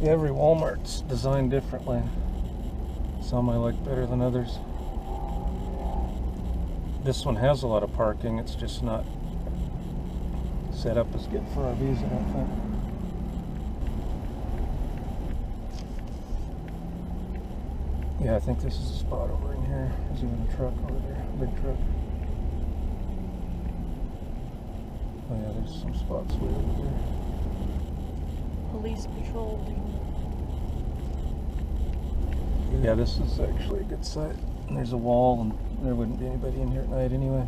Every Walmart's designed differently. Some I like better than others. This one has a lot of parking, it's just not set up as good for RVs, I don't think. Yeah, I think this is a spot over in here. There's even a truck over there, a big truck. Oh yeah, there's some spots way over there. Police patrolling. Yeah, this is actually a good site. And there's a wall, and there wouldn't be anybody in here at night anyway.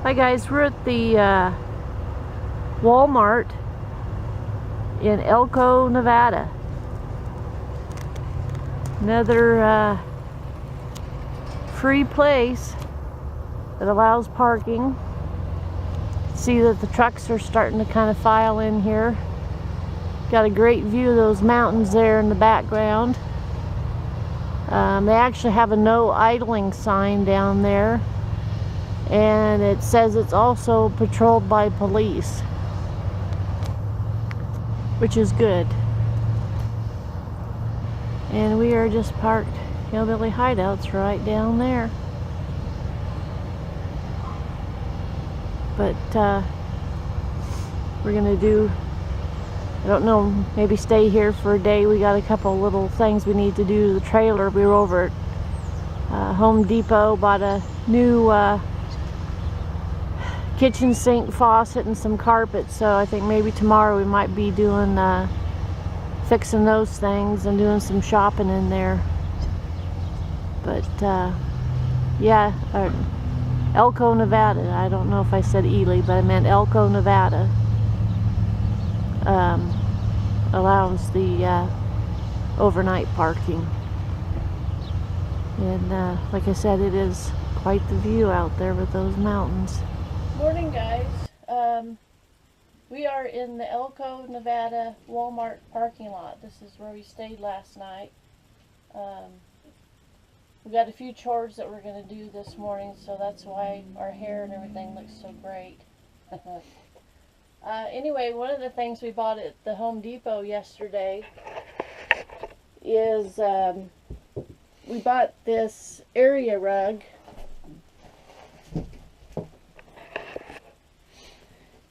Hi guys, we're at the Walmart in Elko, Nevada. Another free place that allows parking. See that the trucks are starting to kind of file in here. Got a great view of those mountains there in the background. They actually have a no idling sign down there. And it says it's also patrolled by police, which is good. And we are just parked hillbilly hideouts right down there. But we're gonna do, I don't know, maybe stay here for a day. We got a couple little things we need to do to the trailer. We were over at Home Depot, bought a new kitchen sink, faucet, and some carpet, so I think maybe tomorrow we might be doing fixing those things and doing some shopping in there. But yeah, Elko, Nevada. I don't know if I said Ely, but I meant Elko, Nevada. Allows the overnight parking, and like I said, it is quite the view out there with those mountains. Morning, guys. We are in the Elko, Nevada Walmart parking lot. This is where we stayed last night. We got a few chores that we're going to do this morning, so that's why our hair and everything looks so great. Anyway, one of the things we bought at the Home Depot yesterday is we bought this area rug.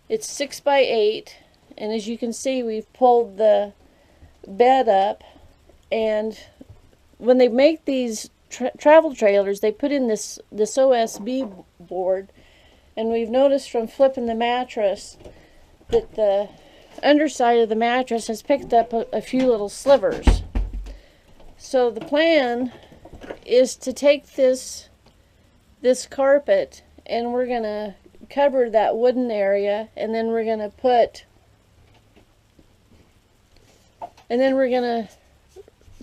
It's 6 by 8, and as you can see, we've pulled the bed up, and when they make these travel trailers, they put in this OSB board, and we've noticed from flipping the mattress that the underside of the mattress has picked up a few little slivers. So the plan is to take this carpet, and we're going to cover that wooden area, and then we're going to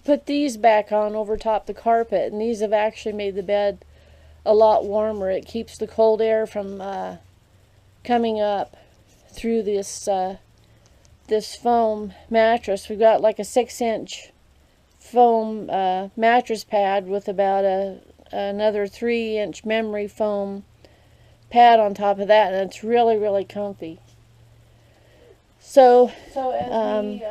put these back on over top the carpet, and these have actually made the bed a lot warmer. It keeps the cold air from coming up through this foam mattress. We've got like a 6-inch foam mattress pad with about another 3-inch memory foam pad on top of that, and it's really comfy. So as we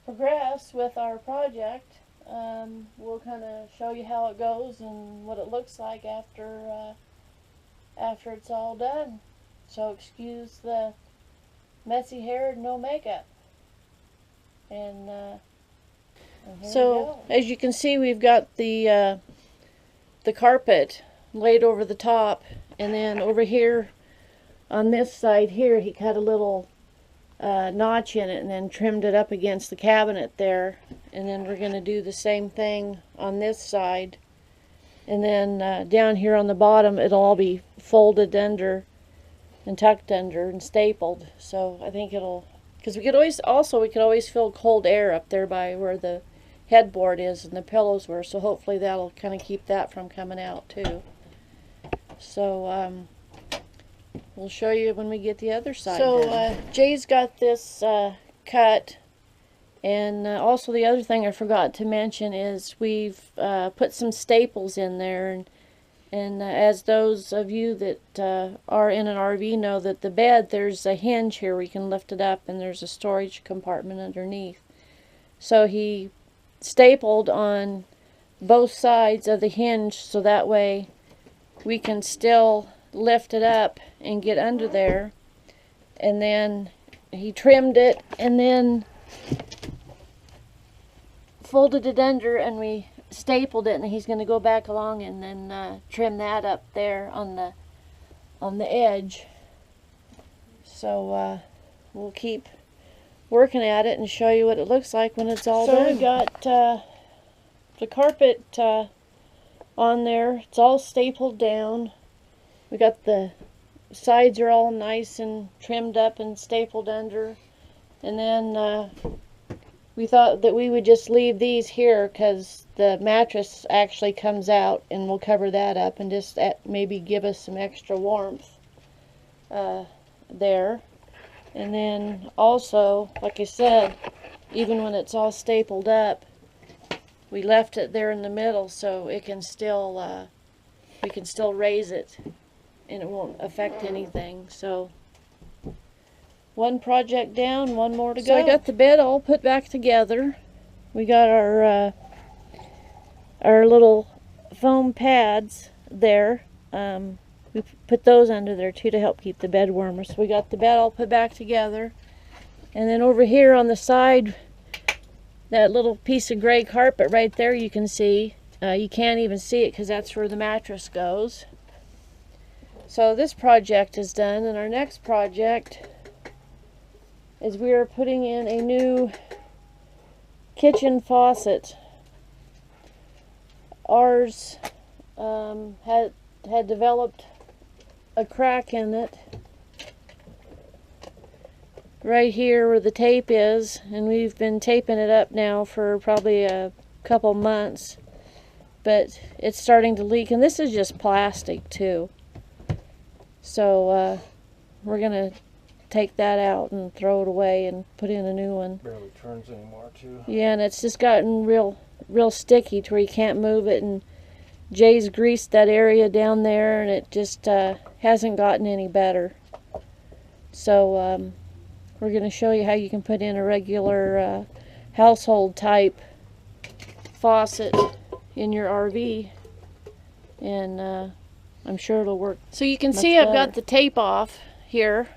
progress with our project, we'll kind of show you how it goes and what it looks like after it's all done. So excuse the messy hair and no makeup. And so as you can see, we've got the carpet laid over the top. And then over here, on this side here, he cut a little notch in it and then trimmed it up against the cabinet there. And then we're going to do the same thing on this side. And then down here on the bottom, it'll all be folded under and tucked under and stapled. So I think it'll, because we could always feel cold air up there by where the headboard is and the pillows were. So hopefully that'll kind of keep that from coming out too. So we'll show you when we get the other side. So Jay's got this cut. And also the other thing I forgot to mention is we've put some staples in there, and as those of you that are in an RV know, that the bed, there's a hinge here where you can lift it up, and there's a storage compartment underneath. So he stapled on both sides of the hinge, so that way we can still lift it up and get under there. And then he trimmed it and then folded it under, and we stapled it, and he's going to go back along and then trim that up there on the edge. So we'll keep working at it and show you what it looks like when it's all done. So we got the carpet on there. It's all stapled down. We got the sides are all nice and trimmed up and stapled under. And then we thought that we would just leave these here because the mattress actually comes out, and we'll cover that up and just maybe give us some extra warmth there. And then also, like I said, even when it's all stapled up, we left it there in the middle so it can still we can still raise it and it won't affect anything. So one project down, one more to go. So I got the bed all put back together. We got our little foam pads there. We put those under there too to help keep the bed warmer. So we got the bed all put back together. And then over here on the side, that little piece of gray carpet right there you can see. You can't even see it because that's where the mattress goes. So this project is done, and our next project is we are putting in a new kitchen faucet. Ours had developed a crack in it right here where the tape is, and we've been taping it up now for probably a couple months, but it's starting to leak, and this is just plastic too. So we're gonna take that out and throw it away and put in a new one. Barely turns anymore too. Yeah, and it's just gotten real sticky to where you can't move it, and Jay's greased that area down there, and it just hasn't gotten any better. So we're going to show you how you can put in a regular household type faucet in your RV, and I'm sure it'll work. So you can see I've got the tape off here,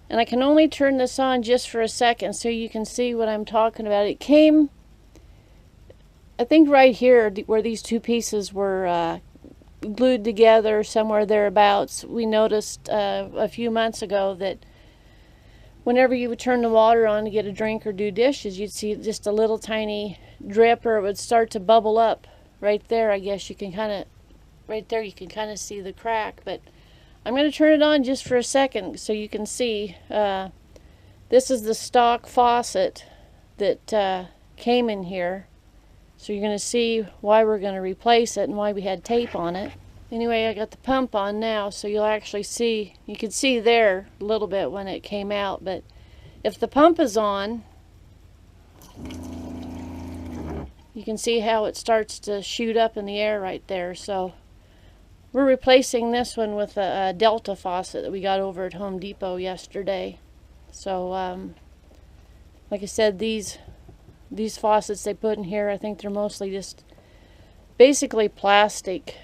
and I can only turn this on just for a second so you can see what I'm talking about. It came, I think right here where these two pieces were glued together, somewhere thereabouts. We noticed a few months ago that whenever you would turn the water on to get a drink or do dishes, you'd see just a little tiny drip, or it would start to bubble up right there. I guess you can kind of, right there you can kind of see the crack, but I'm going to turn it on just for a second so you can see. This is the stock faucet that came in here. So you're going to see why we're going to replace it and why we had tape on it. Anyway, I got the pump on now, so you'll actually see, you can see there a little bit when it came out, but if the pump is on, you can see how it starts to shoot up in the air right there. So we're replacing this one with a Delta faucet that we got over at Home Depot yesterday. So like I said, these faucets they put in here, I think they're mostly just basically plastic.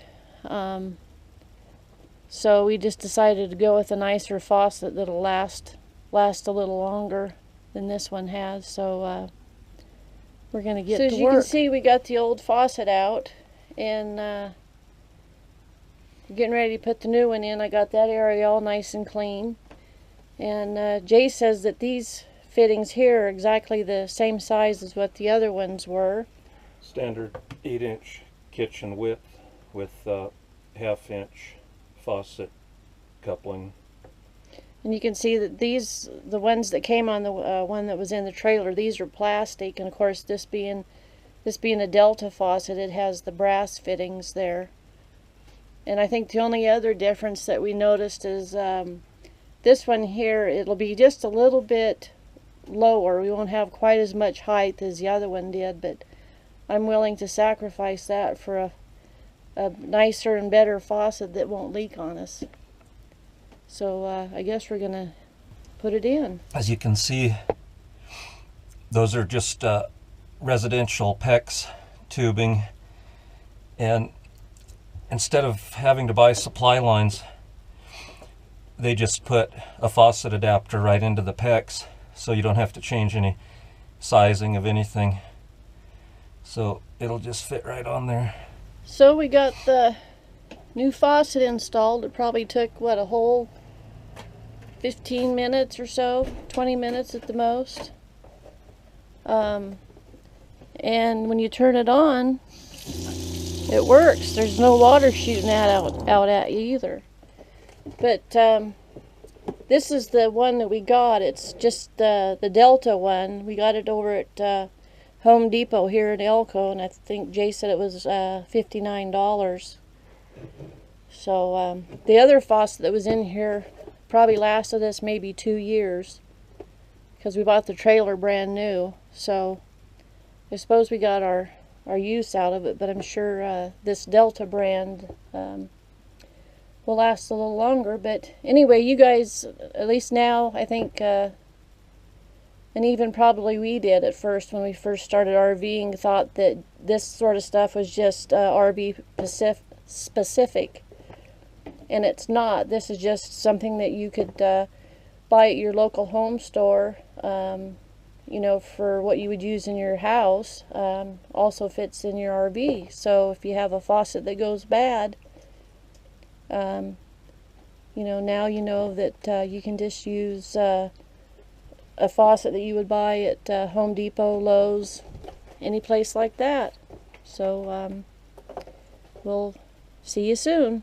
So we just decided to go with a nicer faucet that'll last a little longer than this one has. So we're going to get to work. So as you can see, we got the old faucet out, and we're getting ready to put the new one in. I got that area all nice and clean. And Jay says that these fittings here are exactly the same size as what the other ones were. Standard 8-inch kitchen width with half-inch faucet coupling. And you can see that these, the ones that came on the one that was in the trailer, these are plastic, and of course this being a Delta faucet, it has the brass fittings there. And I think the only other difference that we noticed is this one here, it'll be just a little bit lower. We won't have quite as much height as the other one did, but I'm willing to sacrifice that for a nicer and better faucet that won't leak on us. So I guess we're gonna put it in. As you can see, those are just residential PEX tubing, and instead of having to buy supply lines, they just put a faucet adapter right into the PEX, so you don't have to change any sizing of anything. So it'll just fit right on there. So we got the new faucet installed. It probably took, what, a whole 15 minutes or so, 20 minutes at the most. And when you turn it on, it works. There's no water shooting out at you either. But this is the one that we got. It's just the Delta one. We got it over at Home Depot here in Elko, and I think Jay said it was $59. So the other faucet that was in here probably lasted us maybe 2 years, because we bought the trailer brand new. So I suppose we got our use out of it, but I'm sure this Delta brand will last a little longer. But anyway, you guys, at least now, I think, and even probably we did at first when we first started RVing, thought that this sort of stuff was just RV specific. And it's not. This is just something that you could buy at your local home store, you know, for what you would use in your house. Also fits in your RV. So if you have a faucet that goes bad, you know, now you know that you can just use a faucet that you would buy at Home Depot, Lowe's, any place like that. So we'll see you soon.